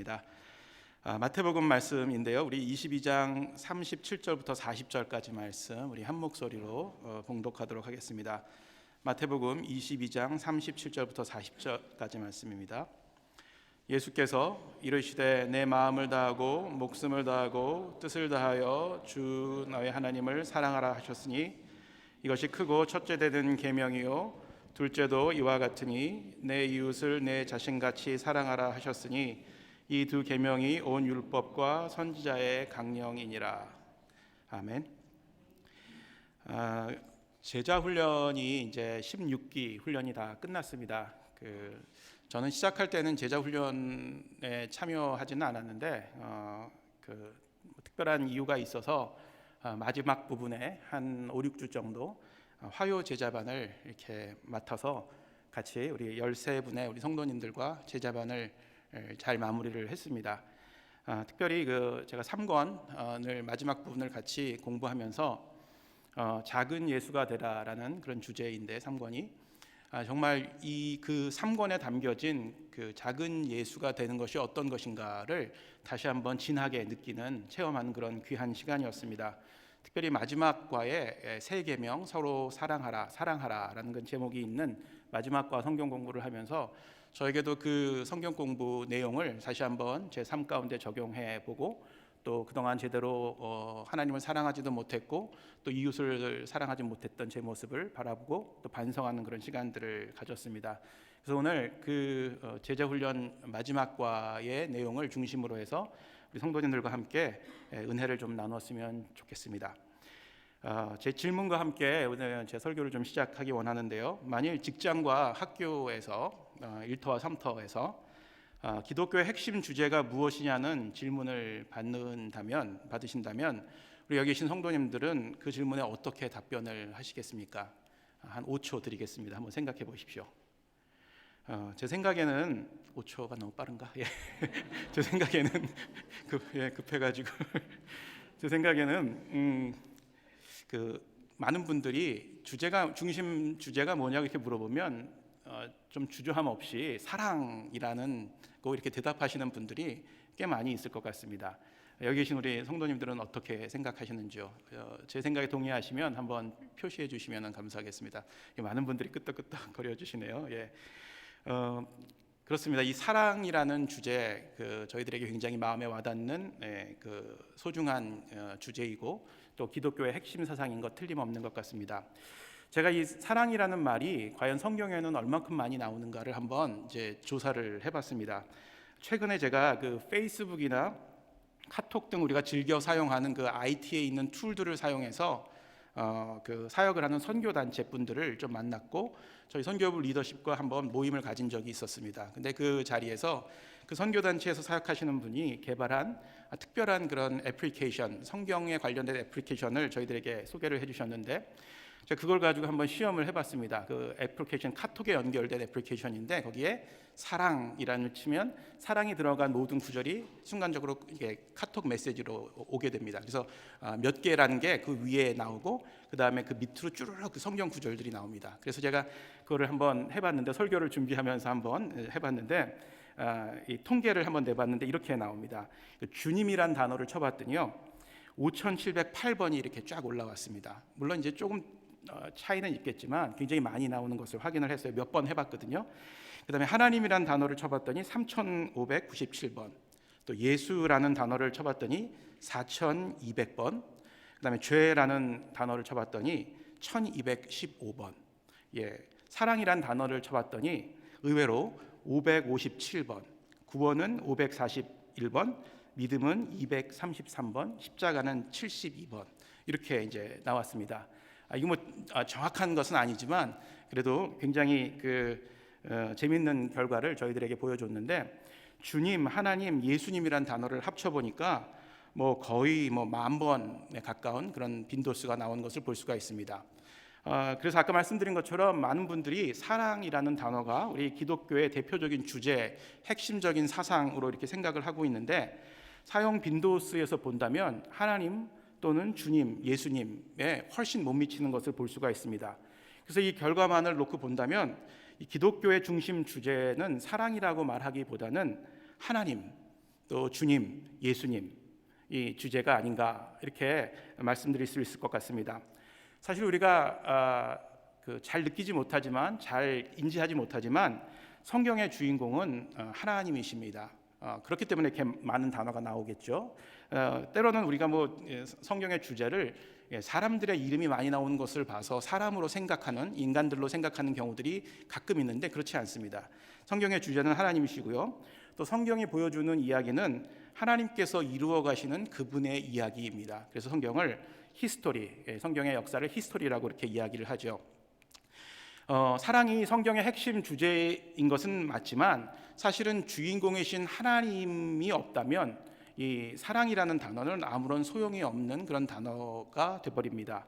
하겠습니다. 마태복음 말씀인데요. 우리 22장 37절부터 40절까지 말씀 우리 한 목소리로 봉독하도록 하겠습니다. 마태복음 22장 37절부터 40절까지 말씀입니다. 예수께서 이르시되 내 마음을 다하고 목숨을 다하고 뜻을 다하여 주 너의 하나님을 사랑하라 하셨으니 이것이 크고 첫째 되는 계명이요 둘째도 이와 같으니 내 이웃을 내 자신같이 사랑하라 하셨으니 이 두 계명이 온 율법과 선지자의 강령이니라. 아멘. 제자 훈련이 이제 16기 훈련이 다 끝났습니다. 저는 시작할 때는 제자 훈련에 참여하지는 않았는데 특별한 이유가 있어서 마지막 부분에 한 5, 6주 정도 화요 제자반을 이렇게 맡아서 같이 우리 13분의 우리 성도님들과 제자반을 잘 마무리를 했습니다. 특별히 제가 3권을 마지막 부분을 같이 공부하면서 작은 예수가 되라라는 그런 주제인데 3권이 정말 그 3권에 담겨진 그 작은 예수가 되는 것이 어떤 것인가를 다시 한번 진하게 느끼는 체험하는 그런 귀한 시간이었습니다. 특별히 마지막 과에 세 계명 서로 사랑하라라는 그 제목이 있는 마지막 과 성경 공부를 하면서 저에게도 그 성경 공부 내용을 다시 한번 제 삶 가운데 적용해 보고 또 그동안 제대로 하나님을 사랑하지도 못했고 또 이웃을 사랑하지 못했던 제 모습을 바라보고 또 반성하는 그런 시간들을 가졌습니다. 그래서 오늘 그 제자훈련 마지막 과의 내용을 중심으로 해서 우리 성도님들과 함께 은혜를 좀 나눴으면 좋겠습니다. 제 질문과 함께 오늘 제 설교를 좀 시작하기 원하는데요. 만일 직장과 학교에서 1터와 3터에서 기독교의 핵심 주제가 무엇이냐는 질문을 받으신다면 우리 여기 계신 성도님들은 그 질문에 어떻게 답변을 하시겠습니까? 한 5초 드리겠습니다. 한번 생각해 보십시오. 제 생각에는 5초가 너무 빠른가? 제 생각에는 급해가지고 제 생각에는 많은 분들이 중심 주제가 뭐냐고 이렇게 물어보면 좀 주저함 없이 사랑이라는 거 이렇게 대답하시는 분들이 꽤 많이 있을 것 같습니다. 여기 계신 우리 성도님들은 어떻게 생각하시는지요? 제 생각에 동의하시면 한번 표시해 주시면 감사하겠습니다. 많은 분들이 끄떡끄떡 거려 주시네요. 그렇습니다. 이 사랑이라는 주제 저희들에게 굉장히 마음에 와닿는 소중한 주제이고 또 기독교의 핵심 사상인 것 틀림없는 것 같습니다. 제가 이 사랑이라는 말이 과연 성경에는 얼마큼 많이 나오는가를 한번 이제 조사를 해봤습니다. 최근에 제가 페이스북이나 카톡 등 우리가 즐겨 사용하는 IT에 있는 툴들을 사용해서 사역을 하는 선교 단체 분들을 좀 만났고 저희 선교부 리더십과 한번 모임을 가진 적이 있었습니다. 근데 그 자리에서 그 선교 단체에서 사역하시는 분이 개발한 특별한 그런 애플리케이션, 성경에 관련된 애플리케이션을 저희들에게 소개를 해주셨는데 제가 그걸 가지고 한번 시험을 해봤습니다. 그 애플리케이션 카톡에 연결된 애플리케이션인데 거기에 사랑이라는 치면 사랑이 들어간 모든 구절이 순간적으로 이게 카톡 메시지로 오게 됩니다. 그래서 몇 개라는 게 그 위에 나오고 그 다음에 그 밑으로 쭈르륵 그 성경 구절들이 나옵니다. 그래서 제가 그거를 한번 해봤는데 설교를 준비하면서 한번 해봤는데 이 통계를 한번 내봤는데 이렇게 나옵니다. 주님이란 단어를 쳐봤더니요 5,708번이 이렇게 쫙 올라왔습니다. 물론 이제 조금 차이는 있겠지만 굉장히 많이 나오는 것을 확인을 했어요. 몇 번 해봤거든요. 그 다음에 하나님이란 단어를 쳐봤더니 3,597번, 또 예수라는 단어를 쳐봤더니 4,200번, 그 다음에 죄라는 단어를 쳐봤더니 1,215번, 사랑이란 단어를 쳐봤더니 의외로 557번, 구원은 541번, 믿음은 233번, 십자가는 72번 이렇게 이제 나왔습니다. 이거 정확한 것은 아니지만 그래도 굉장히 재밌는 결과를 저희들에게 보여줬는데 주님, 하나님, 예수님이란 단어를 합쳐 보니까 거의 10,000번에 가까운 그런 빈도수가 나온 것을 볼 수가 있습니다. 그래서 아까 말씀드린 것처럼 많은 분들이 사랑이라는 단어가 우리 기독교의 대표적인 주제, 핵심적인 사상으로 이렇게 생각을 하고 있는데 사용 빈도수에서 본다면 하나님 또는 주님, 예수님에 훨씬 못 미치는 것을 볼 수가 있습니다. 그래서 이 결과만을 놓고 본다면 이 기독교의 중심 주제는 사랑이라고 말하기보다는 하나님 또 주님, 예수님 이 주제가 아닌가 이렇게 말씀드릴 수 있을 것 같습니다. 사실 우리가 잘 느끼지 못하지만 잘 인지하지 못하지만 성경의 주인공은 하나님이십니다. 그렇기 때문에 이렇게 많은 단어가 나오겠죠. 때로는 우리가 성경의 주제를 사람들의 이름이 많이 나오는 것을 봐서 사람으로 생각하는 인간들로 생각하는 경우들이 가끔 있는데 그렇지 않습니다. 성경의 주제는 하나님이시고요. 또 성경이 보여주는 이야기는 하나님께서 이루어 가시는 그분의 이야기입니다. 그래서 성경을 히스토리, 성경의 역사를 히스토리라고 이렇게 이야기를 하죠. 사랑이 성경의 핵심 주제인 것은 맞지만 사실은 주인공이신 하나님이 없다면 이 사랑이라는 단어는 아무런 소용이 없는 그런 단어가 되어버립니다.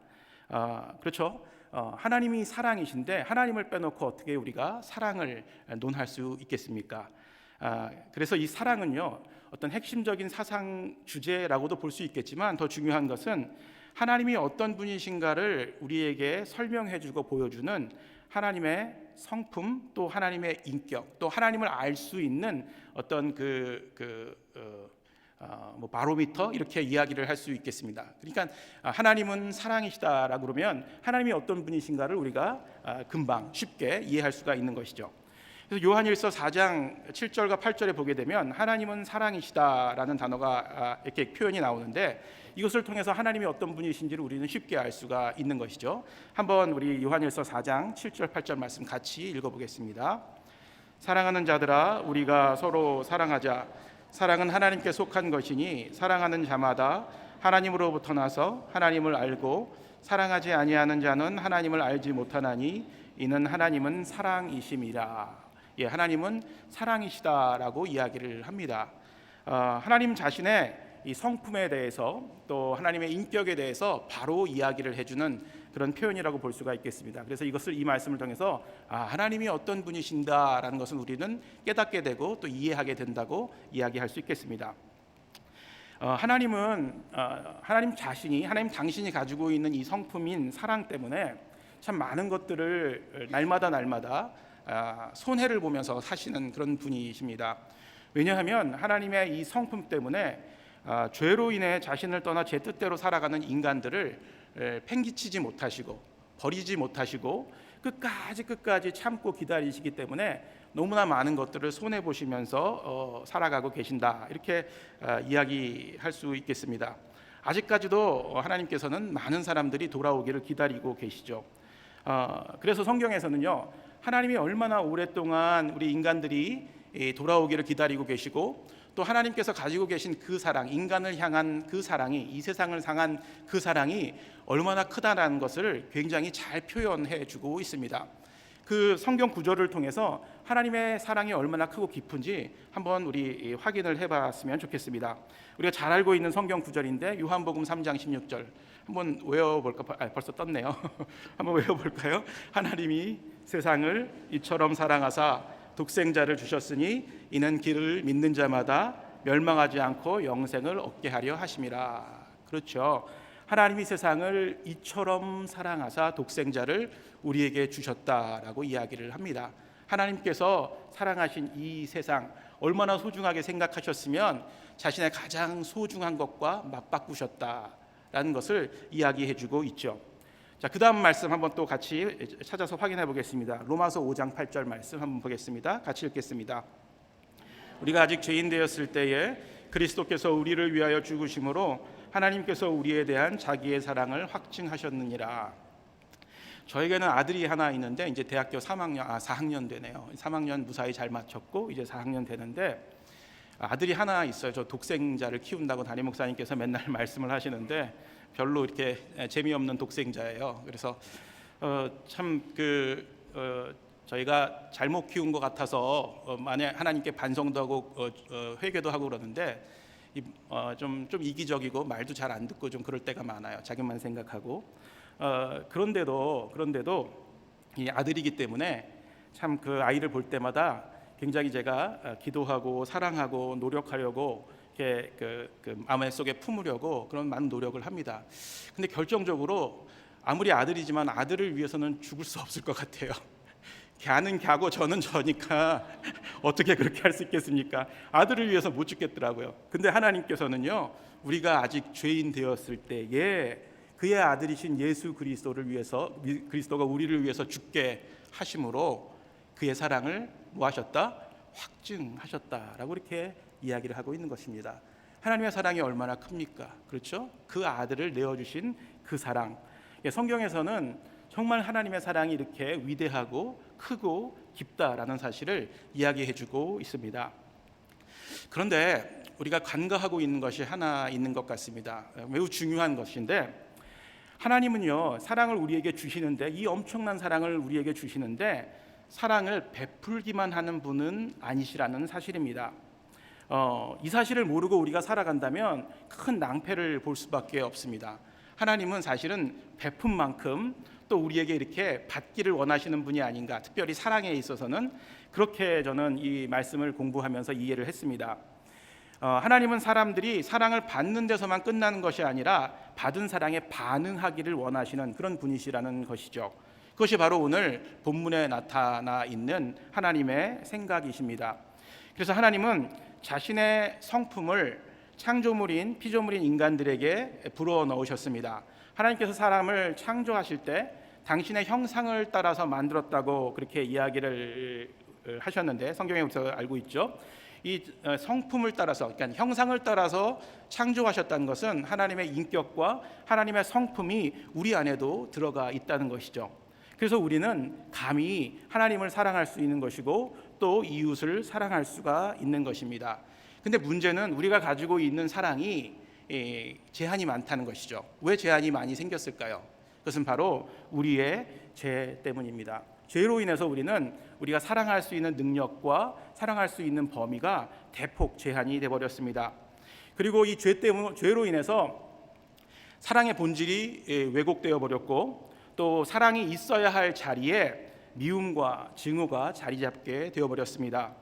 그렇죠? 하나님이 사랑이신데 하나님을 빼놓고 어떻게 우리가 사랑을 논할 수 있겠습니까? 그래서 이 사랑은요, 어떤 핵심적인 사상 주제라고도 볼 수 있겠지만 더 중요한 것은 하나님이 어떤 분이신가를 우리에게 설명해주고 보여주는 하나님의 성품, 또 하나님의 인격, 또 하나님을 알 수 있는 어떤 바로미터 이렇게 이야기를 할 수 있겠습니다. 그러니까 하나님은 사랑이시다라고 그러면 하나님이 어떤 분이신가를 우리가 금방 쉽게 이해할 수가 있는 것이죠. 그래서 요한일서 4장 7절과 8절에 보게 되면 하나님은 사랑이시다라는 단어가 이렇게 표현이 나오는데 이것을 통해서 하나님이 어떤 분이신지를 우리는 쉽게 알 수가 있는 것이죠. 한번 우리 요한일서 4장 7절 8절 말씀 같이 읽어보겠습니다. 사랑하는 자들아 우리가 서로 사랑하자. 사랑은 하나님께 속한 것이니 사랑하는 자마다 하나님으로부터 나서 하나님을 알고 사랑하지 아니하는 자는 하나님을 알지 못하나니 이는 하나님은 사랑이심이라. 하나님은 사랑이시다라고 이야기를 합니다. 하나님 자신의 이 성품에 대해서 또 하나님의 인격에 대해서 바로 이야기를 해주는 그런 표현이라고 볼 수가 있겠습니다. 그래서 이 말씀을 통해서 하나님이 어떤 분이신다라는 것을 우리는 깨닫게 되고 또 이해하게 된다고 이야기할 수 있겠습니다. 하나님은 하나님 자신이, 하나님 당신이 가지고 있는 이 성품인 사랑 때문에 참 많은 것들을 날마다 손해를 보면서 사시는 그런 분이십니다. 왜냐하면 하나님의 이 성품 때문에 죄로 인해 자신을 떠나 제 뜻대로 살아가는 인간들을 팽개치지 못하시고 버리지 못하시고 끝까지 참고 기다리시기 때문에 너무나 많은 것들을 손해 보시면서 살아가고 계신다 이렇게 이야기할 수 있겠습니다. 아직까지도 하나님께서는 많은 사람들이 돌아오기를 기다리고 계시죠. 그래서 성경에서는요, 하나님이 얼마나 오랫동안 우리 인간들이 돌아오기를 기다리고 계시고 또 하나님께서 가지고 계신 그 사랑, 인간을 향한 그 사랑이, 이 세상을 향한 그 사랑이 얼마나 크다라는 것을 굉장히 잘 표현해 주고 있습니다. 그 성경 구절을 통해서 하나님의 사랑이 얼마나 크고 깊은지 한번 우리 확인을 해봤으면 좋겠습니다. 우리가 잘 알고 있는 성경 구절인데 요한복음 3장 16절 한번 외워볼까? 벌써 떴네요. 한번 외워볼까요? 하나님이 세상을 이처럼 사랑하사 독생자를 주셨으니 이는 그를 믿는 자마다 멸망하지 않고 영생을 얻게 하려 하심이라. 그렇죠. 하나님이 세상을 이처럼 사랑하사 독생자를 우리에게 주셨다라고 이야기를 합니다. 하나님께서 사랑하신 이 세상 얼마나 소중하게 생각하셨으면 자신의 가장 소중한 것과 맞바꾸셨다라는 것을 이야기해주고 있죠. 자, 그 다음 말씀 한번 또 같이 찾아서 확인해 보겠습니다. 로마서 5장 8절 말씀 한번 보겠습니다. 같이 읽겠습니다. 우리가 아직 죄인 되었을 때에 그리스도께서 우리를 위하여 죽으심으로 하나님께서 우리에 대한 자기의 사랑을 확증하셨느니라. 저에게는 아들이 하나 있는데 이제 대학교 4학년 되네요. 3학년 무사히 잘 마쳤고 이제 4학년 되는데 아들이 하나 있어요. 저 독생자를 키운다고 담임 목사님께서 맨날 말씀을 하시는데 별로 이렇게 재미없는 독생자예요. 그래서 저희가 잘못 키운 것 같아서 만약 하나님께 반성도 하고 회개도 하고 그러는데 좀 이기적이고 말도 잘 안 듣고 좀 그럴 때가 많아요. 자기만 생각하고 그런데도 이 아들이기 때문에 참 그 아이를 볼 때마다 굉장히 제가 기도하고 사랑하고 노력하려고 이렇게 그 마음 속에 품으려고 그런 많은 노력을 합니다. 근데 결정적으로 아무리 아들이지만 아들을 위해서는 죽을 수 없을 것 같아요. 걔는 걔고 저는 저니까 어떻게 그렇게 할 수 있겠습니까? 아들을 위해서 못 죽겠더라고요. 근데 하나님께서는요, 우리가 아직 죄인 되었을 때에 그의 아들이신 예수 그리스도를 위해서, 그리스도가 우리를 위해서 죽게 하심으로 그의 사랑을 뭐 하셨다? 확증하셨다라고 이렇게 이야기를 하고 있는 것입니다. 하나님의 사랑이 얼마나 큽니까? 그렇죠? 그 아들을 내어주신 그 사랑. 성경에서는 정말 하나님의 사랑이 이렇게 위대하고 크고 깊다라는 사실을 이야기해주고 있습니다. 그런데 우리가 간과하고 있는 것이 하나 있는 것 같습니다. 매우 중요한 것인데, 하나님은요, 사랑을 우리에게 주시는데, 이 엄청난 사랑을 우리에게 주시는데 사랑을 베풀기만 하는 분은 아니시라는 사실입니다. 이 사실을 모르고 우리가 살아간다면 큰 낭패를 볼 수밖에 없습니다. 하나님은 사실은 베푼 만큼 또 우리에게 이렇게 받기를 원하시는 분이 아닌가, 특별히 사랑에 있어서는 그렇게 저는 이 말씀을 공부하면서 이해를 했습니다. 하나님은 사람들이 사랑을 받는 데서만 끝나는 것이 아니라 받은 사랑에 반응하기를 원하시는 그런 분이시라는 것이죠. 그것이 바로 오늘 본문에 나타나 있는 하나님의 생각이십니다. 그래서 하나님은 자신의 성품을 창조물인 피조물인 인간들에게 불어넣으셨습니다. 하나님께서 사람을 창조하실 때 당신의 형상을 따라서 만들었다고 그렇게 이야기를 하셨는데, 성경에 우리가 알고 있죠. 이 성품을 따라서, 그러니까 형상을 따라서 창조하셨다는 것은 하나님의 인격과 하나님의 성품이 우리 안에도 들어가 있다는 것이죠. 그래서 우리는 감히 하나님을 사랑할 수 있는 것이고 또 이웃을 사랑할 수가 있는 것입니다. 근데 문제는 우리가 가지고 있는 사랑이 제한이 많다는 것이죠. 왜 제한이 많이 생겼을까요? 그것은 바로 우리의 죄 때문입니다. 죄로 인해서 우리가 사랑할 수 있는 능력과 사랑할 수 있는 범위가 대폭 제한이 되어버렸습니다. 그리고 이 죄로 인해서 사랑의 본질이 왜곡되어 버렸고, 또 사랑이 있어야 할 자리에 미움과 증오가 자리 잡게 되어버렸습니다.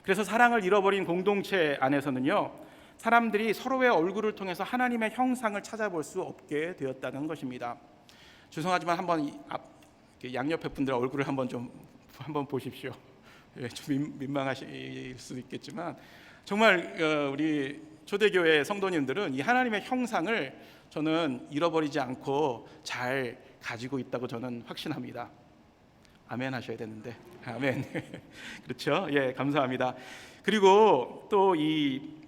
그래서 사랑을 잃어버린 공동체 안에서는요, 사람들이 서로의 얼굴을 통해서 하나님의 형상을 찾아볼 수 없게 되었다는 것입니다. 죄송하지만 한번 양옆에 분들 얼굴을 한번 보십시오. 좀 민망하실 수도 있겠지만 정말 우리 초대교회 성도님들은 이 하나님의 형상을 저는 잃어버리지 않고 잘 가지고 있다고 저는 확신합니다. 아멘 하셔야 되는데. 아멘. 그렇죠? 예, 감사합니다. 그리고 또 이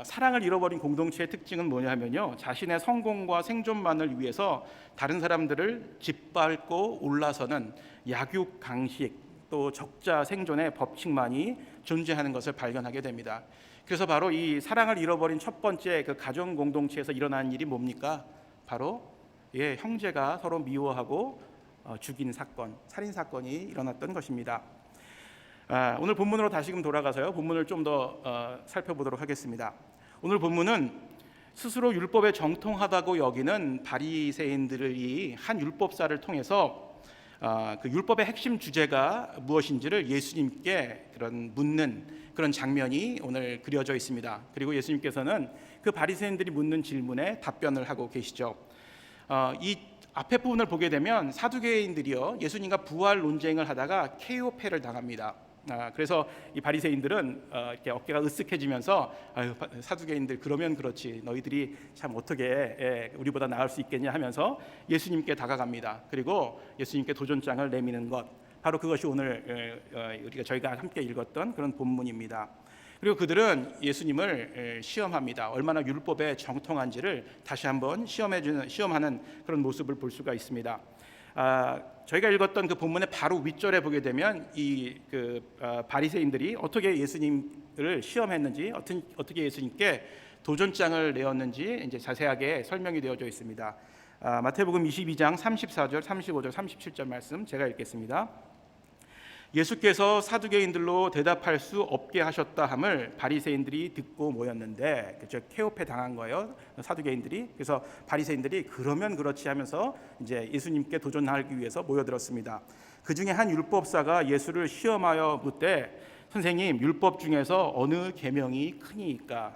사랑을 잃어버린 공동체의 특징은 뭐냐면요, 자신의 성공과 생존만을 위해서 다른 사람들을 짓밟고 올라서는 약육 강식, 또 적자 생존의 법칙만이 존재하는 것을 발견하게 됩니다. 그래서 바로 이 사랑을 잃어버린 첫 번째 그 가정 공동체에서 일어나는 일이 뭡니까? 바로 형제가 서로 미워하고 죽인 사건, 살인 사건이 일어났던 것입니다. 오늘 본문으로 다시금 돌아가서요, 본문을 좀 더 살펴보도록 하겠습니다. 오늘 본문은 스스로 율법에 정통하다고 여기는 바리새인들이 한 율법사를 통해서 그 율법의 핵심 주제가 무엇인지를 예수님께 묻는 그런 장면이 오늘 그려져 있습니다. 그리고 예수님께서는 그 바리새인들이 묻는 질문에 답변을 하고 계시죠. 이 앞에 부분을 보게 되면 사두개인들이요, 예수님과 부활 논쟁을 하다가 KO패를 당합니다. 그래서 이 바리새인들은 이렇게 어깨가 으쓱해지면서 사두개인들 그러면 그렇지, 너희들이 참 어떻게 우리보다 나을 수 있겠냐 하면서 예수님께 다가갑니다. 그리고 예수님께 도전장을 내미는 것, 바로 그것이 오늘 저희가 함께 읽었던 그런 본문입니다. 그리고 그들은 예수님을 시험합니다. 얼마나 율법에 정통한지를 다시 한번 시험하는 그런 모습을 볼 수가 있습니다. 저희가 읽었던 그 본문의 바로 윗절에 보게 되면 이 바리새인들이 어떻게 예수님을 시험했는지, 어떻게 예수님께 도전장을 내었는지 이제 자세하게 설명이 되어져 있습니다. 마태복음 22장 34절, 35절, 37절 말씀 제가 읽겠습니다. 예수께서 사두개인들로 대답할 수 없게 하셨다 함을 바리새인들이 듣고 모였는데, 그렇죠, 케오패 당한 거예요, 사두개인들이. 그래서 바리새인들이 그러면 그렇지 하면서 이제 예수님께 도전하기 위해서 모여들었습니다. 그 중에 한 율법사가 예수를 시험하여 묻되, 선생님, 율법 중에서 어느 계명이 크니까?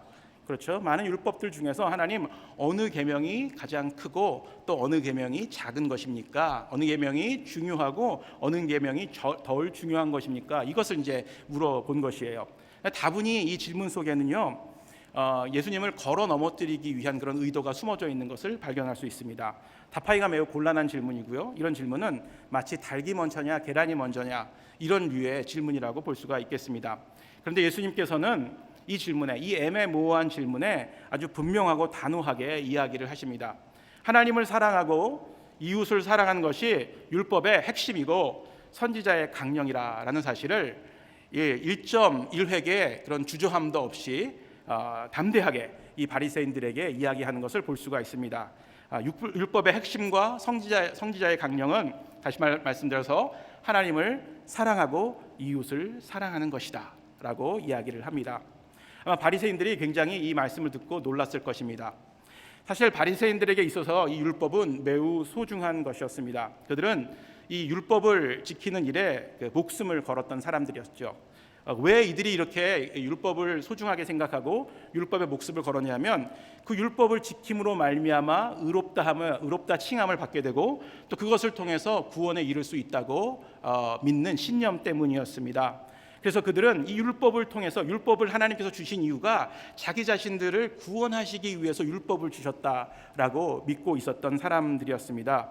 그렇죠? 많은 율법들 중에서 하나님 어느 계명이 가장 크고 또 어느 계명이 작은 것입니까? 어느 계명이 중요하고 어느 계명이 덜 중요한 것입니까? 이것을 이제 물어본 것이에요. 다분히 이 질문 속에는요, 예수님을 걸어 넘어뜨리기 위한 그런 의도가 숨어져 있는 것을 발견할 수 있습니다. 답하기가 매우 곤란한 질문이고요. 이런 질문은 마치 닭이 먼저냐 계란이 먼저냐 이런 류의 질문이라고 볼 수가 있겠습니다. 그런데 예수님께서는 이 질문에, 이 애매모호한 질문에 아주 분명하고 단호하게 이야기를 하십니다. 하나님을 사랑하고 이웃을 사랑하는 것이 율법의 핵심이고 선지자의 강령이라는 사실을 1.1획의 그런 주저함도 없이 담대하게 이 바리새인들에게 이야기하는 것을 볼 수가 있습니다. 율법의 핵심과 성지자의 강령은 다시 말씀드려서 하나님을 사랑하고 이웃을 사랑하는 것이다 라고 이야기를 합니다. 아마 바리새인들이 굉장히 이 말씀을 듣고 놀랐을 것입니다. 사실 바리새인들에게 있어서 이 율법은 매우 소중한 것이었습니다. 그들은 이 율법을 지키는 일에 목숨을 걸었던 사람들이었죠. 왜 이들이 이렇게 율법을 소중하게 생각하고 율법에 목숨을 걸었냐면 그 율법을 지킴으로 말미암아 의롭다 칭함을 받게 되고 또 그것을 통해서 구원에 이를 수 있다고 믿는 신념 때문이었습니다. 그래서 그들은 이 율법을 통해서, 율법을 하나님께서 주신 이유가 자기 자신들을 구원하시기 위해서 율법을 주셨다라고 믿고 있었던 사람들이었습니다.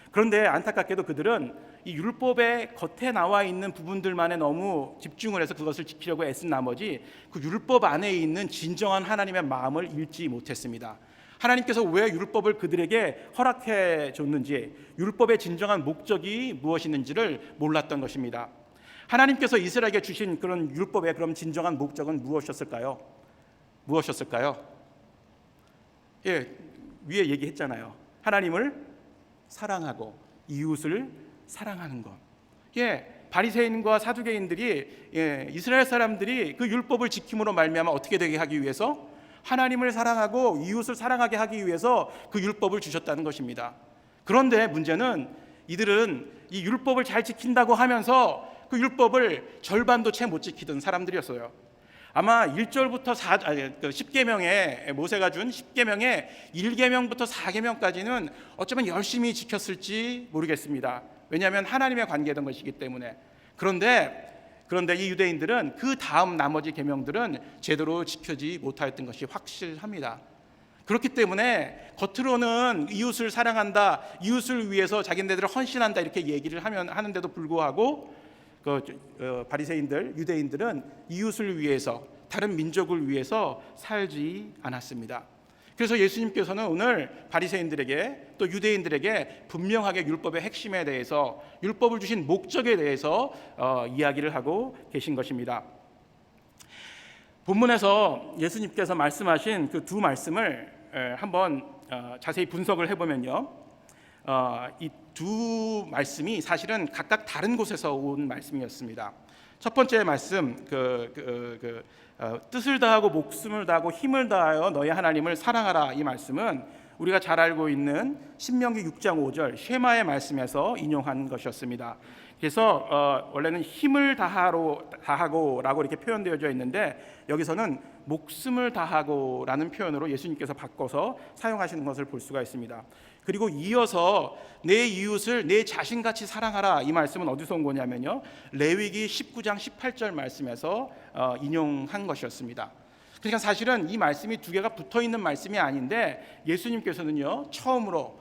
그런데 안타깝게도 그들은 이 율법의 겉에 나와 있는 부분들만에 너무 집중을 해서 그것을 지키려고 애쓴 나머지 그 율법 안에 있는 진정한 하나님의 마음을 읽지 못했습니다. 하나님께서 왜 율법을 그들에게 허락해 줬는지, 율법의 진정한 목적이 무엇이는지를 몰랐던 것입니다. 하나님께서 이스라엘에게 주신 그런 율법의 그럼 진정한 목적은 무엇이었을까요? 예, 위에 얘기했잖아요. 하나님을 사랑하고 이웃을 사랑하는 것. 바리새인과 사두개인들이 이스라엘 사람들이 그 율법을 지킴으로 말미암아 어떻게 되게 하기 위해서 하나님을 사랑하고 이웃을 사랑하게 하기 위해서 그 율법을 주셨다는 것입니다. 그런데 문제는 이들은 이 율법을 잘 지킨다고 하면서 그 율법을 절반도 채 못 지키던 사람들이었어요. 아마 1절부터 10계명에 모세가 준 10계명의 1계명부터 4계명까지는 어쩌면 열심히 지켰을지 모르겠습니다. 왜냐하면 하나님의 관계던 것이기 때문에. 그런데 이 유대인들은 그 다음 나머지 계명들은 제대로 지켜지 못하였던 것이 확실합니다. 그렇기 때문에 겉으로는 이웃을 사랑한다, 이웃을 위해서 자기네들을 헌신한다 이렇게 얘기를 하는데도 불구하고 바리새인들, 유대인들은 이웃을 위해서, 다른 민족을 위해서 살지 않았습니다. 그래서 예수님께서는 오늘 바리새인들에게 또 유대인들에게 분명하게 율법의 핵심에 대해서, 율법을 주신 목적에 대해서 이야기를 하고 계신 것입니다. 본문에서 예수님께서 말씀하신 그 두 말씀을 한번 자세히 분석을 해보면요, 이 두 말씀이 사실은 각각 다른 곳에서 온 말씀이었습니다. 첫 번째 말씀, 뜻을 다하고 목숨을 다하고 힘을 다하여 너희 하나님을 사랑하라, 이 말씀은 우리가 잘 알고 있는 신명기 6장 5절 쉐마의 말씀에서 인용한 것이었습니다. 그래서 원래는 힘을 다하고라고 이렇게 표현되어져 있는데 여기서는 목숨을 다하고라는 표현으로 예수님께서 바꿔서 사용하시는 것을 볼 수가 있습니다. 그리고 이어서 내 이웃을 내 자신같이 사랑하라, 이 말씀은 어디서 온 거냐면요, 레위기 19장 18절 말씀에서 인용한 것이었습니다. 그러니까 사실은 이 말씀이 두 개가 붙어있는 말씀이 아닌데 예수님께서는요 처음으로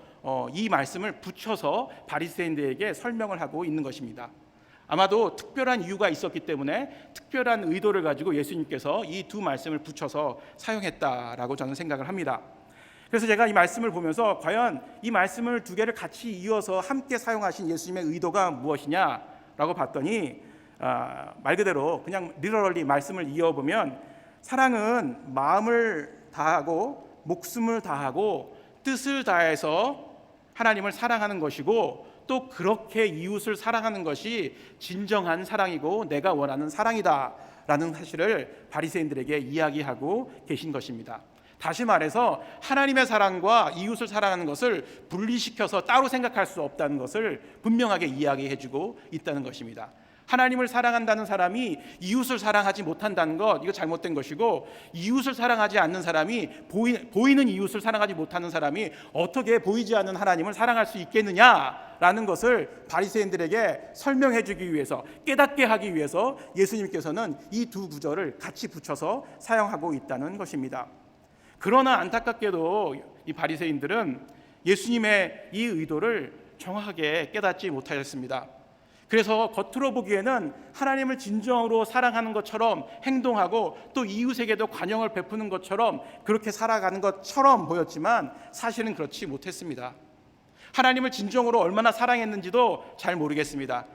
이 말씀을 붙여서 바리새인들에게 설명을 하고 있는 것입니다. 아마도 특별한 이유가 있었기 때문에 특별한 의도를 가지고 예수님께서 이 두 말씀을 붙여서 사용했다라고 저는 생각을 합니다. 그래서 제가 이 말씀을 보면서 과연 이 말씀을 두 개를 같이 이어서 함께 사용하신 예수님의 의도가 무엇이냐라고 봤더니 말 그대로 그냥 리더럴리 말씀을 이어보면 사랑은 마음을 다하고 목숨을 다하고 뜻을 다해서 하나님을 사랑하는 것이고 또 그렇게 이웃을 사랑하는 것이 진정한 사랑이고 내가 원하는 사랑이다라는 사실을 바리새인들에게 이야기하고 계신 것입니다. 다시 말해서 하나님의 사랑과 이웃을 사랑하는 것을 분리시켜서 따로 생각할 수 없다는 것을 분명하게 이야기해주고 있다는 것입니다. 하나님을 사랑한다는 사람이 이웃을 사랑하지 못한다는 것, 이거 잘못된 것이고, 이웃을 사랑하지 않는 사람이 보이는 이웃을 사랑하지 못하는 사람이 어떻게 보이지 않는 하나님을 사랑할 수 있겠느냐라는 것을 바리새인들에게 설명해 주기 위해서, 깨닫게 하기 위해서 예수님께서는 이 두 구절을 같이 붙여서 사용하고 있다는 것입니다. 그러나 안타깝게도 이 바리새인들은 예수님의 이 의도를 정확하게 깨닫지 못하였습니다. 그래서 겉으로 보기에는 하나님을 진정으로 사랑하는 것처럼 행동하고 또 이웃에게도 관용을 베푸는 것처럼 그렇게 살아가는 것처럼 보였지만 사실은 그렇지 못했습니다. 하나님을 진정으로 얼마나 사랑했는지도 잘 모르겠습니다.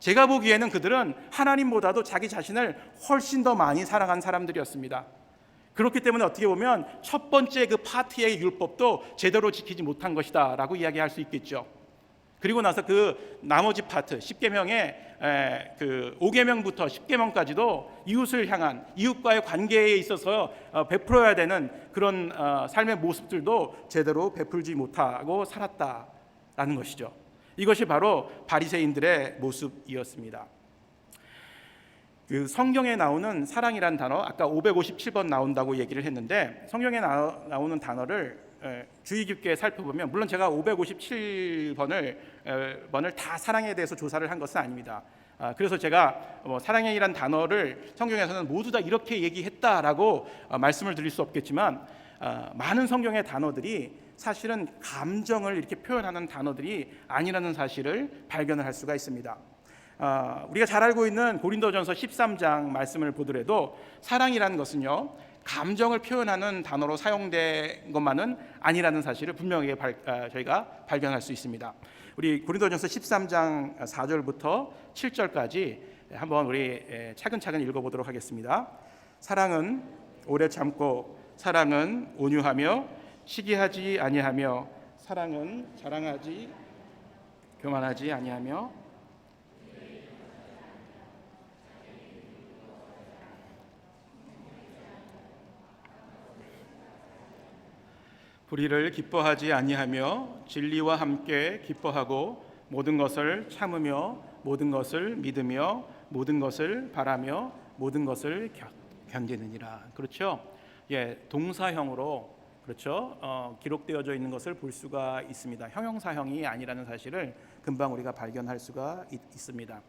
제가 보기에는 그들은 하나님보다도 자기 자신을 훨씬 더 많이 사랑한 사람들이었습니다. 그렇기 때문에 어떻게 보면 첫 번째 그 파트의 율법도 제대로 지키지 못한 것이다 라고 이야기할 수 있겠죠. 그리고 나서 그 나머지 파트 10계명의 그 5계명부터 10계명까지도 이웃을 향한, 이웃과의 관계에 있어서 베풀어야 되는 그런 삶의 모습들도 제대로 베풀지 못하고 살았다라는 것이죠. 이것이 바로 바리새인들의 모습이었습니다. 그 성경에 나오는 사랑이란 단어, 아까 557번 나온다고 얘기를 했는데, 성경에 나오는 단어를 주의 깊게 살펴보면, 물론 제가 557번을 다 사랑에 대해서 조사를 한 것은 아닙니다. 그래서 제가 사랑이란 단어를 성경에서는 모두 다 이렇게 얘기했다라고 말씀을 드릴 수 없겠지만, 많은 성경의 단어들이 사실은 감정을 이렇게 표현하는 단어들이 아니라는 사실을 발견을 할 수가 있습니다. 우리가 잘 알고 있는 고린도전서 13장 말씀을 보더라도 사랑이라는 것은요, 감정을 표현하는 단어로 사용된 것만은 아니라는 사실을 분명하게 저희가 발견할 수 있습니다. 우리 고린도전서 13장 4절부터 7절까지 한번 우리 차근차근 읽어보도록 하겠습니다. 사랑은 오래 참고, 사랑은 온유하며 시기하지 아니하며, 사랑은 자랑하지 교만하지 아니하며, 불의를 기뻐하지 아니하며 진리와 함께 기뻐하고, 모든 것을 참으며 모든 것을 믿으며 모든 것을 바라며 모든 것을 견디느니라. 그렇죠? 동사형으로, 그렇죠? 기록되어져 있는 것을 볼 수가 있습니다. 형용사형이 아니라는 사실을 금방 우리가 발견할 수가 있습니다.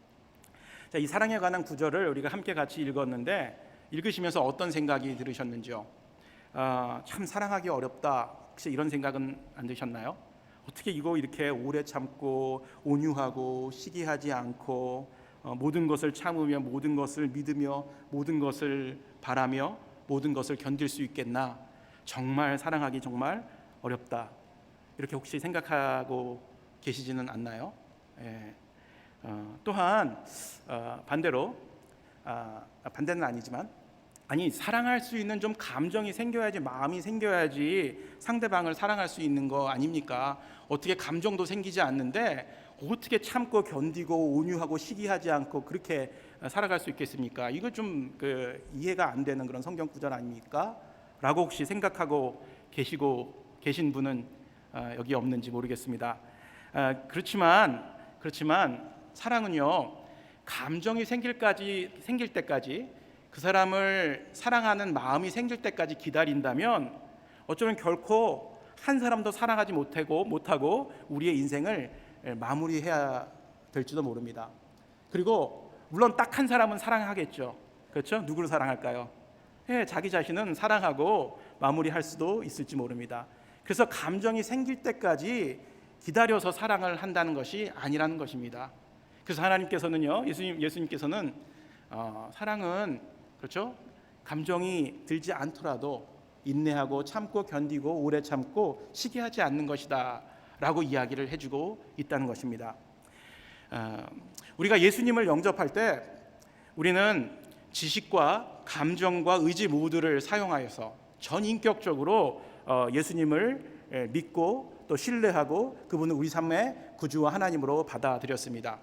자, 이 사랑에 관한 구절을 우리가 함께 같이 읽었는데, 읽으시면서 어떤 생각이 들으셨는지요? 참 사랑하기 어렵다, 혹시 이런 생각은 안 드셨나요? 어떻게 이거 이렇게 오래 참고 온유하고 시기하지 않고 모든 것을 참으며 모든 것을 믿으며 모든 것을 바라며 모든 것을 견딜 수 있겠나? 정말 사랑하기 정말 어렵다, 이렇게 혹시 생각하고 계시지는 않나요? 또한 반대로, 반대는 아니지만, 사랑할 수 있는 좀 감정이 생겨야지, 마음이 생겨야지 상대방을 사랑할 수 있는 거 아닙니까? 어떻게 감정도 생기지 않는데 어떻게 참고 견디고 온유하고 시기하지 않고 그렇게 살아갈 수 있겠습니까? 이거 좀 이해가 안 되는 그런 성경 구절 아닙니까? 라고 혹시 생각하고 계신 분은 여기 없는지 모르겠습니다. 그렇지만 사랑은요, 감정이 생길 때까지, 그 사람을 사랑하는 마음이 생길 때까지 기다린다면 어쩌면 결코 한 사람도 사랑하지 못하고 우리의 인생을 마무리해야 될지도 모릅니다. 그리고 물론 딱 한 사람은 사랑하겠죠. 그렇죠? 누구를 사랑할까요? 자기 자신은 사랑하고 마무리할 수도 있을지 모릅니다. 그래서 감정이 생길 때까지 기다려서 사랑을 한다는 것이 아니라는 것입니다. 그래서 하나님께서는요, 예수님께서는 사랑은, 그렇죠? 감정이 들지 않더라도 인내하고 참고 견디고 오래 참고 시기하지 않는 것이다 라고 이야기를 해주고 있다는 것입니다. 우리가 예수님을 영접할 때 우리는 지식과 감정과 의지 모두를 사용하여서 전인격적으로 예수님을 믿고 또 신뢰하고 그분을 우리 삶의 구주와 하나님으로 받아들였습니다.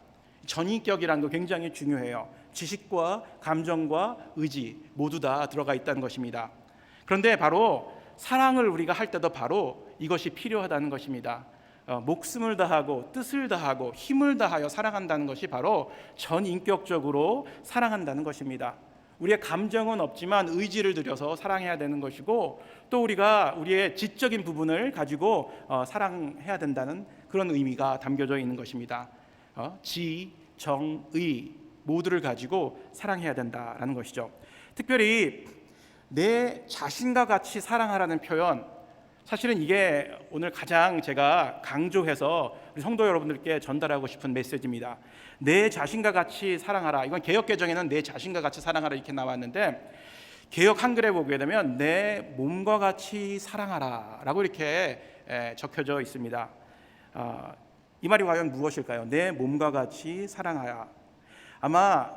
전인격이라는 거 굉장히 중요해요. 지식과 감정과 의지 모두 다 들어가 있다는 것입니다. 그런데 바로 사랑을 우리가 할 때도 바로 이것이 필요하다는 것입니다. 목숨을 다하고 뜻을 다하고 힘을 다하여 사랑한다는 것이 바로 전인격적으로 사랑한다는 것입니다. 우리의 감정은 없지만 의지를 들여서 사랑해야 되는 것이고, 또 우리가 우리의 지적인 부분을 가지고 사랑해야 된다는 그런 의미가 담겨져 있는 것입니다. 지, 정, 의 모두를 가지고 사랑해야 된다라는 것이죠. 특별히 내 자신과 같이 사랑하라는 표현, 사실은 이게 오늘 가장 제가 강조해서 우리 성도 여러분들께 전달하고 싶은 메시지입니다. 내 자신과 같이 사랑하라. 이건 개역개정에는 내 자신과 같이 사랑하라 이렇게 나왔는데, 개역 한글에 보게 되면 내 몸과 같이 사랑하라 라고 이렇게 적혀져 있습니다. 이 말이 과연 무엇일까요? 내 몸과 같이 사랑하라. 아마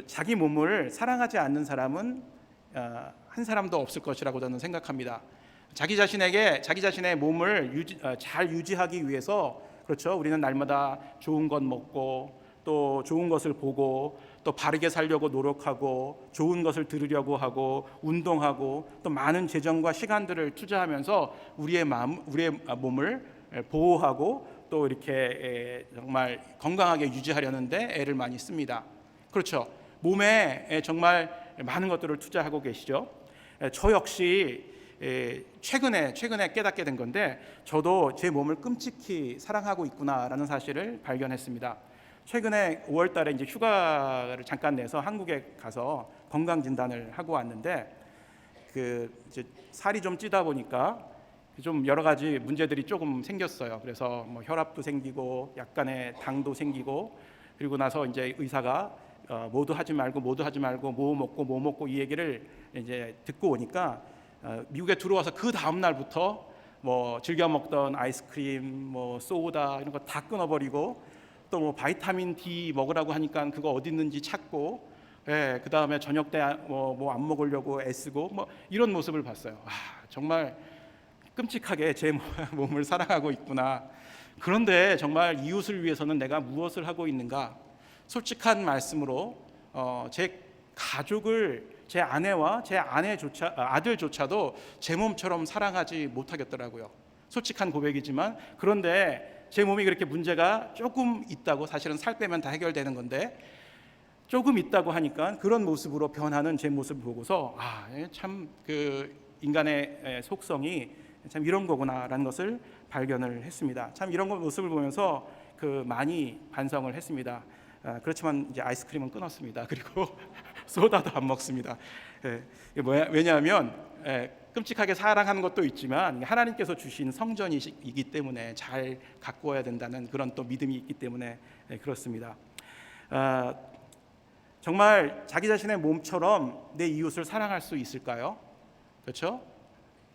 자기 몸을 사랑하지 않는 사람은 한 사람도 없을 것이라고 저는 생각합니다. 자기 자신의 몸을 잘 유지하기 위해서, 그렇죠, 우리는 날마다 좋은 것 먹고 또 좋은 것을 보고 또 바르게 살려고 노력하고 좋은 것을 들으려고 하고 운동하고 또 많은 재정과 시간들을 투자하면서 우리의 몸을 보호하고 또 이렇게 정말 건강하게 유지하려는데 애를 많이 씁니다. 그렇죠. 몸에 정말 많은 것들을 투자하고 계시죠. 저 역시 최근에 깨닫게 된 건데, 저도 제 몸을 끔찍히 사랑하고 있구나라는 사실을 발견했습니다. 최근에 5월 달에 이제 휴가를 잠깐 내서 한국에 가서 건강 진단을 하고 왔는데, 이제 살이 좀 찌다 보니까 좀 여러 가지 문제들이 조금 생겼어요. 그래서 뭐 혈압도 생기고 약간의 당도 생기고, 그리고 나서 이제 의사가 모두 하지 말고 뭐 먹고 이 얘기를 이제 듣고 오니까, 미국에 들어와서 그 다음 날부터 뭐 즐겨 먹던 아이스크림, 뭐 소다 이런 거 다 끊어버리고, 또 뭐 바이타민 D 먹으라고 하니까 그거 어디 있는지 찾고, 그 다음에 저녁 때 뭐 안 먹으려고 애쓰고 뭐 이런 모습을 봤어요. 정말 끔찍하게 제 몸을 사랑하고 있구나. 그런데 정말 이웃을 위해서는 내가 무엇을 하고 있는가? 솔직한 말씀으로 제 가족을, 제 아내와 제 아들조차도 제 몸처럼 사랑하지 못하겠더라고요. 솔직한 고백이지만, 그런데 제 몸이 그렇게 문제가 조금 있다고, 사실은 살 빼면 다 해결되는 건데 조금 있다고 하니까 그런 모습으로 변하는 제 모습을 보고서 참 인간의 속성이 참 이런 거구나라는 것을 발견을 했습니다. 참 이런 모습을 보면서 많이 반성을 했습니다. 그렇지만 이제 아이스크림은 끊었습니다. 그리고 소다도 안 먹습니다. 왜냐하면 끔찍하게 사랑하는 것도 있지만 하나님께서 주신 성전이기 때문에 잘 가꾸어야 된다는 그런 또 믿음이 있기 때문에 그렇습니다. 정말 자기 자신의 몸처럼 내 이웃을 사랑할 수 있을까요? 그렇죠?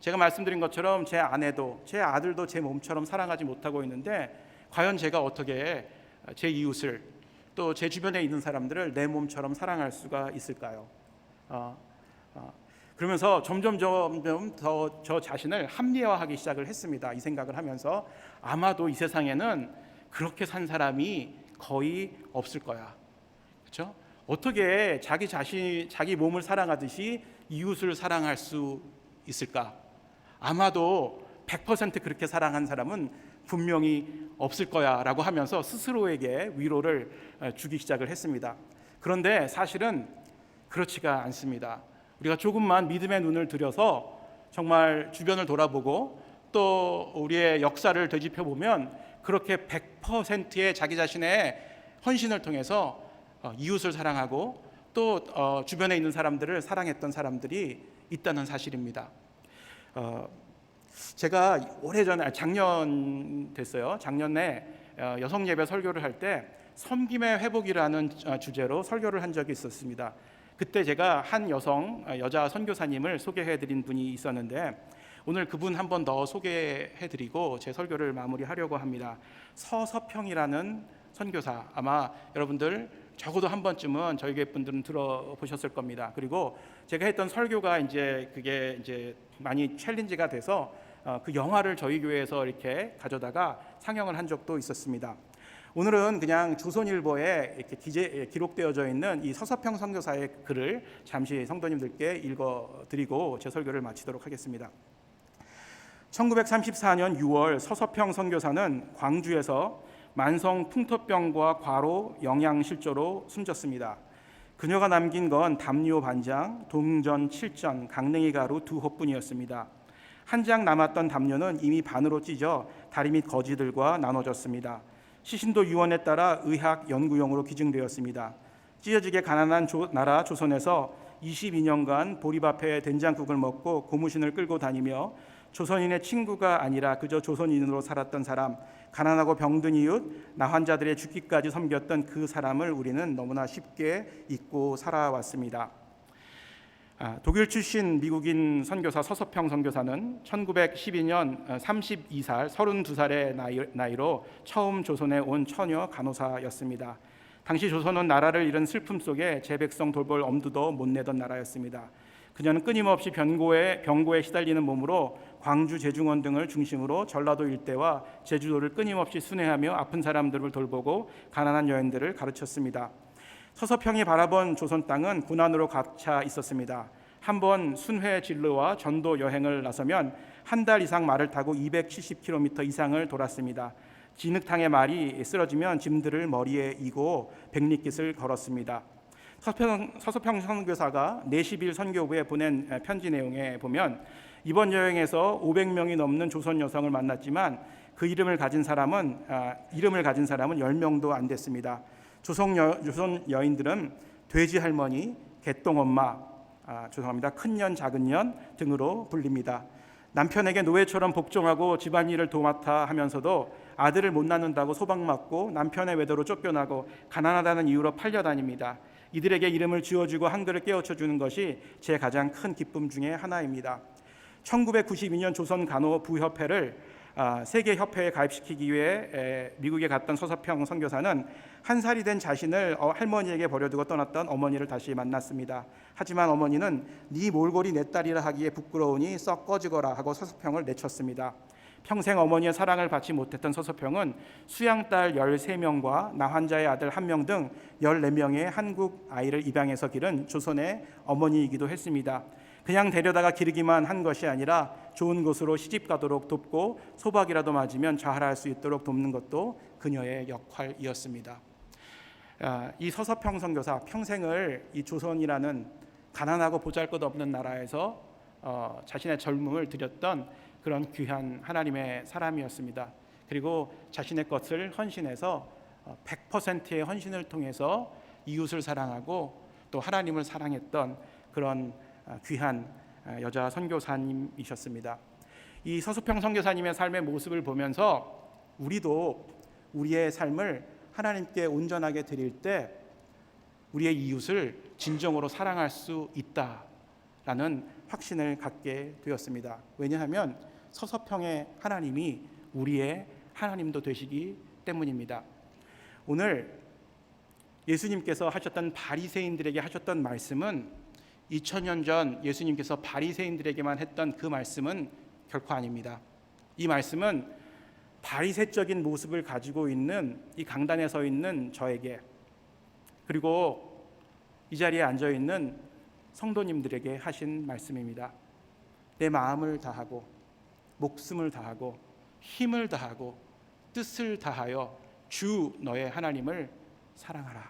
제가 말씀드린 것처럼 제 아내도 제 아들도 제 몸처럼 사랑하지 못하고 있는데, 과연 제가 어떻게 제 이웃을 또 제 주변에 있는 사람들을 내 몸처럼 사랑할 수가 있을까요? 그러면서 점점 더 저 자신을 합리화하기 시작을 했습니다. 이 생각을 하면서 아마도 이 세상에는 그렇게 산 사람이 거의 없을 거야. 그렇죠? 어떻게 자기 몸을 사랑하듯이 이웃을 사랑할 수 있을까? 아마도 100% 그렇게 사랑한 사람은 분명히 없을 거야라고 하면서 스스로에게 위로를 주기 시작을 했습니다. 그런데 사실은 그렇지가 않습니다. 우리가 조금만 믿음의 눈을 들여서 정말 주변을 돌아보고 또 우리의 역사를 되짚어 보면, 그렇게 100%의 자기 자신의 헌신을 통해서 이웃을 사랑하고 또 주변에 있는 사람들을 사랑했던 사람들이 있다는 사실입니다. 제가 오래전에 작년 됐어요. 작년에 여성 예배 설교를 할 때 섬김의 회복이라는 주제로 설교를 한 적이 있었습니다. 그때 제가 한 여자 선교사님을 소개해드린 분이 있었는데, 오늘 그분 한 번 더 소개해드리고 제 설교를 마무리하려고 합니다. 서서평이라는 선교사, 아마 여러분들 적어도 한 번쯤은 저희 교회 분들은 들어보셨을 겁니다. 그리고 제가 했던 설교가 그게 많이 챌린지가 돼서 그 영화를 저희 교회에서 이렇게 가져다가 상영을 한 적도 있었습니다. 오늘은 그냥 조선일보에 이렇게 기록되어져 있는 이 서서평 선교사의 글을 잠시 성도님들께 읽어드리고 제 설교를 마치도록 하겠습니다. 1934년 6월 서서평 선교사는 광주에서 만성 풍토병과 과로 영양실조로 숨졌습니다. 그녀가 남긴 건 담요 반장, 동전 7전, 강냉이 가루 2호뿐이었습니다. 한 장 남았던 담요는 이미 반으로 찢어 다리 밑 거지들과 나눠졌습니다. 시신도 유언에 따라 의학 연구용으로 기증되었습니다. 찢어지게 가난한 나라 조선에서 22년간 보리밥에 된장국을 먹고 고무신을 끌고 다니며 조선인의 친구가 아니라 그저 조선인으로 살았던 사람, 가난하고 병든 이웃, 나 환자들의 죽기까지 섬겼던 그 사람을 우리는 너무나 쉽게 잊고 살아왔습니다. 독일 출신 미국인 선교사 서서평 선교사는 1912년 32살, 32살의 나이로 처음 조선에 온 처녀 간호사였습니다. 당시 조선은 나라를 잃은 슬픔 속에 제 백성 돌볼 엄두도 못 내던 나라였습니다. 그녀는 끊임없이 병고에 시달리는 몸으로 광주, 제중원 등을 중심으로 전라도 일대와 제주도를 끊임없이 순회하며 아픈 사람들을 돌보고 가난한 여인들을 가르쳤습니다. 서서평이 바라본 조선 땅은 고난으로 가득 차 있었습니다. 한번 순회 진로와 전도 여행을 나서면 한 달 이상 말을 타고 270km 이상을 돌았습니다. 진흙탕에 말이 쓰러지면 짐들을 머리에 이고 백리깃을 걸었습니다. 서서평 선교사가 내시빌 선교부에 보낸 편지 내용에 보면 이번 여행에서 500명이 넘는 조선 여성을 만났지만 그 이름을 가진 사람은 10명도 안 됐습니다. 조선 여인들은 돼지 할머니, 개똥 엄마, 큰년, 작은년 등으로 불립니다. 남편에게 노예처럼 복종하고 집안일을 도맡아 하면서도 아들을 못 낳는다고 소박맞고 남편의 외도로 쫓겨나고 가난하다는 이유로 팔려다닙니다. 이들에게 이름을 지어주고 한글을 깨우쳐주는 것이 제 가장 큰 기쁨 중에 하나입니다. 1992년 조선 간호부협회를 세계협회에 가입시키기 위해 미국에 갔던 서서평 선교사는 한 살이 된 자신을 할머니에게 버려두고 떠났던 어머니를 다시 만났습니다. 하지만 어머니는 네 몰골이 내 딸이라 하기에 부끄러우니 썩 꺼지거라 하고 서서평을 내쳤습니다. 평생 어머니의 사랑을 받지 못했던 서서평은 수양딸 13명과 나 환자의 아들 1명 등 14명의 한국 아이를 입양해서 기른 조선의 어머니이기도 했습니다. 그냥 데려다가 기르기만 한 것이 아니라 좋은 곳으로 시집 가도록 돕고 소박이라도 맞으면 자활할 수 있도록 돕는 것도 그녀의 역할이었습니다. 이 서서평 선교사 평생을 이 조선이라는 가난하고 보잘것없는 나라에서 자신의 젊음을 들였던 그런 귀한 하나님의 사람이었습니다. 그리고 자신의 것을 헌신해서 100%의 헌신을 통해서 이웃을 사랑하고 또 하나님을 사랑했던 그런 귀한 여자 선교사님이셨습니다. 이 서서평 선교사님의 삶의 모습을 보면서 우리도 우리의 삶을 하나님께 온전하게 드릴 때 우리의 이웃을 진정으로 사랑할 수 있다라는 확신을 갖게 되었습니다. 왜냐하면 서서평의 하나님이 우리의 하나님도 되시기 때문입니다. 오늘 예수님께서 하셨던 바리새인들에게 하셨던 말씀은 2000년 전 예수님께서 바리새인들에게만 했던 그 말씀은 결코 아닙니다. 이 말씀은 바리새적인 모습을 가지고 있는 이 강단에 서 있는 저에게 그리고 이 자리에 앉아 있는 성도님들에게 하신 말씀입니다. 내 마음을 다하고 목숨을 다하고 힘을 다하고 뜻을 다하여 주 너의 하나님을 사랑하라.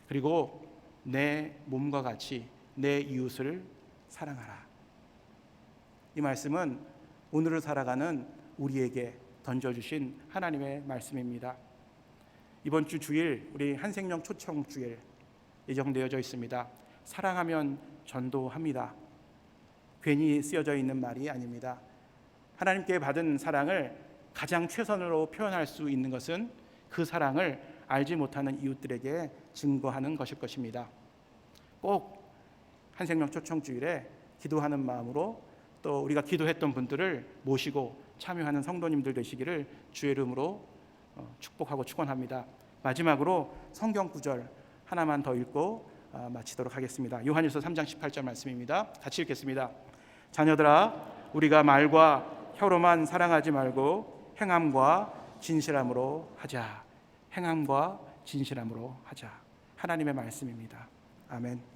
그리고 내 몸과 같이 내 이웃을 사랑하라. 이 말씀은 오늘을 살아가는 우리에게 던져주신 하나님의 말씀입니다. 이번 주 주일 우리 한생명 초청 주일 예정되어져 있습니다. 사랑하면 전도합니다. 괜히 쓰여져 있는 말이 아닙니다. 하나님께 받은 사랑을 가장 최선으로 표현할 수 있는 것은 그 사랑을 알지 못하는 이웃들에게 증거하는 것일 것입니다. 꼭 한생명 초청주일에 기도하는 마음으로 또 우리가 기도했던 분들을 모시고 참여하는 성도님들 되시기를 주의 이름으로 축복하고 축원합니다. 마지막으로 성경 구절 하나만 더 읽고 마치도록 하겠습니다. 요한일서 3장 18절 말씀입니다. 같이 읽겠습니다. 자녀들아, 우리가 말과 혀로만 사랑하지 말고 행함과 진실함으로 하자. 행함과 진실함으로 하자. 하나님의 말씀입니다. 아멘.